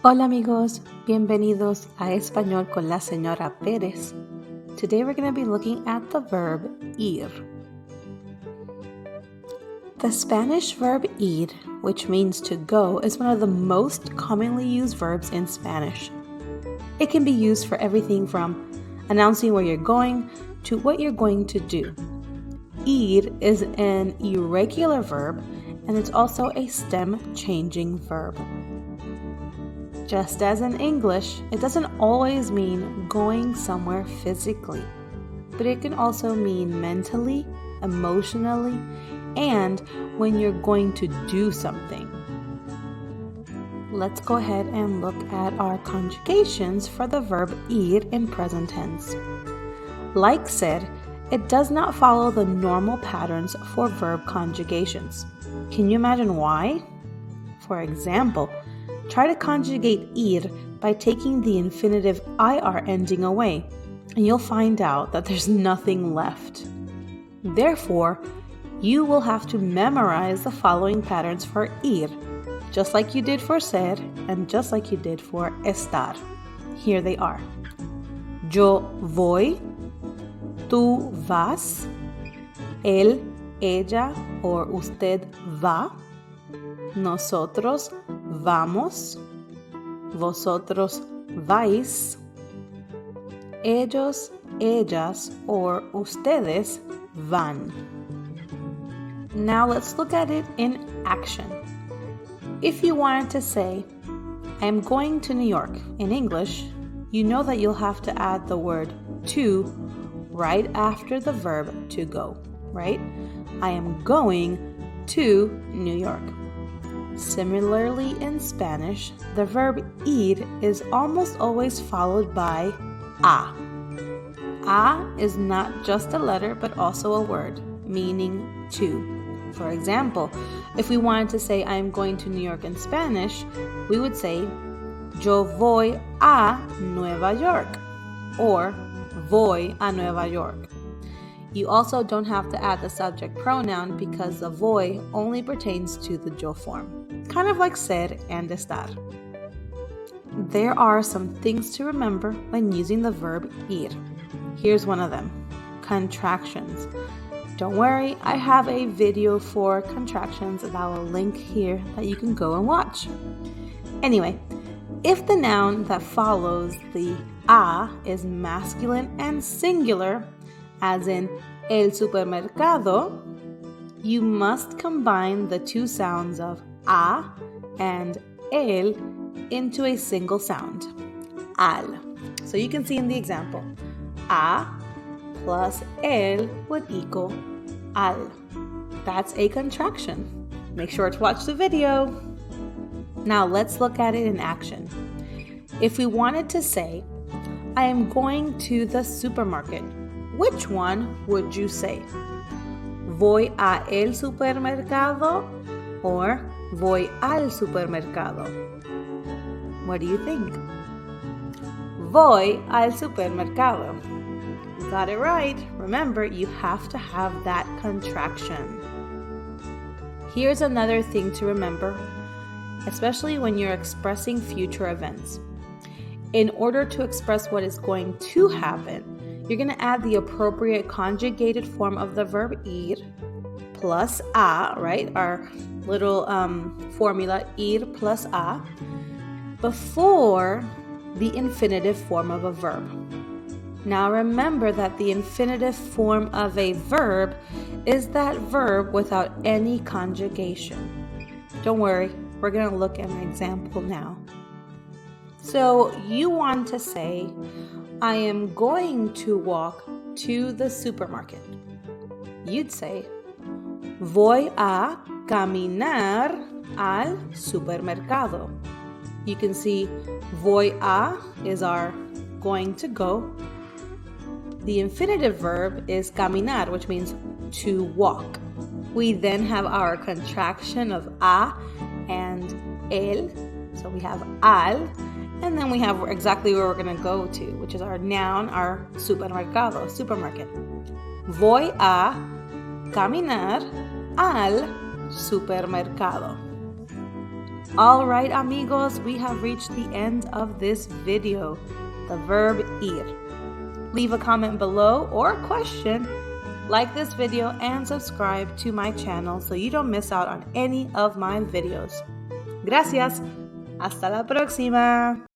Hola amigos, bienvenidos a Español con la señora Pérez. Today we're going to be looking at the verb ir. The Spanish verb ir, which means to go, is one of the most commonly used verbs in Spanish. It can be used for everything from announcing where you're going to what you're going to do. Ir is an irregular verb, and it's also a stem-changing verb. Just as in English, it doesn't always mean going somewhere physically, but it can also mean mentally, emotionally, and when you're going to do something. Let's go ahead and look at our conjugations for the verb ir in present tense. Like said, it does not follow the normal patterns for verb conjugations. Can you imagine why? For example, try to conjugate ir by taking the infinitive ir ending away, and you'll find out that there's nothing left. Therefore, you will have to memorize the following patterns for ir, just like you did for ser and just like you did for estar. Here they are. Yo voy, tú vas, él, ella or usted va, nosotros vamos, vosotros vais, ellos, ellas, or ustedes van. Now let's look at it in action. If you wanted to say, I am going to New York in English, you know that you'll have to add the word to right after the verb to go, right? I am going to New York. Similarly, in Spanish, the verb ir is almost always followed by a. A is not just a letter, but also a word, meaning to. For example, if we wanted to say, I am going to New York in Spanish, we would say, Yo voy a Nueva York, or voy a Nueva York. You also don't have to add the subject pronoun because the voy only pertains to the yo form, kind of like ser and estar. There are some things to remember when using the verb ir. Here's one of them, contractions. Don't worry, I have a video for contractions that I will link here that you can go and watch. Anyway, if the noun that follows the a is masculine and singular, as in el supermercado, you must combine the two sounds of a and el into a single sound, al. So you can see in the example, a plus el would equal al. That's a contraction. Make sure to watch the video. Now let's look at it in action. If we wanted to say, I am going to the supermarket, which one would you say? Voy a el supermercado or voy al supermercado? What do you think? Voy al supermercado. You got it right. Remember, you have to have that contraction. Here's another thing to remember, especially when you're expressing future events. In order to express what is going to happen, you're going to add the appropriate conjugated form of the verb ir plus a, right? Our little formula, ir plus a, before the infinitive form of a verb. Now remember that the infinitive form of a verb is that verb without any conjugation. Don't worry, we're going to look at an example now. So you want to say, I am going to walk to the supermarket. You'd say, voy a caminar al supermercado. You can see voy a is our going to go. The infinitive verb is caminar, which means to walk. We then have our contraction of a and el. So we have al. And then we have exactly where we're going to go to, which is our noun, our supermercado, supermarket. Voy a caminar al supermercado. All right, amigos, we have reached the end of this video, the verb ir. Leave a comment below or a question, like this video, and subscribe to my channel so you don't miss out on any of my videos. Gracias. Hasta la próxima.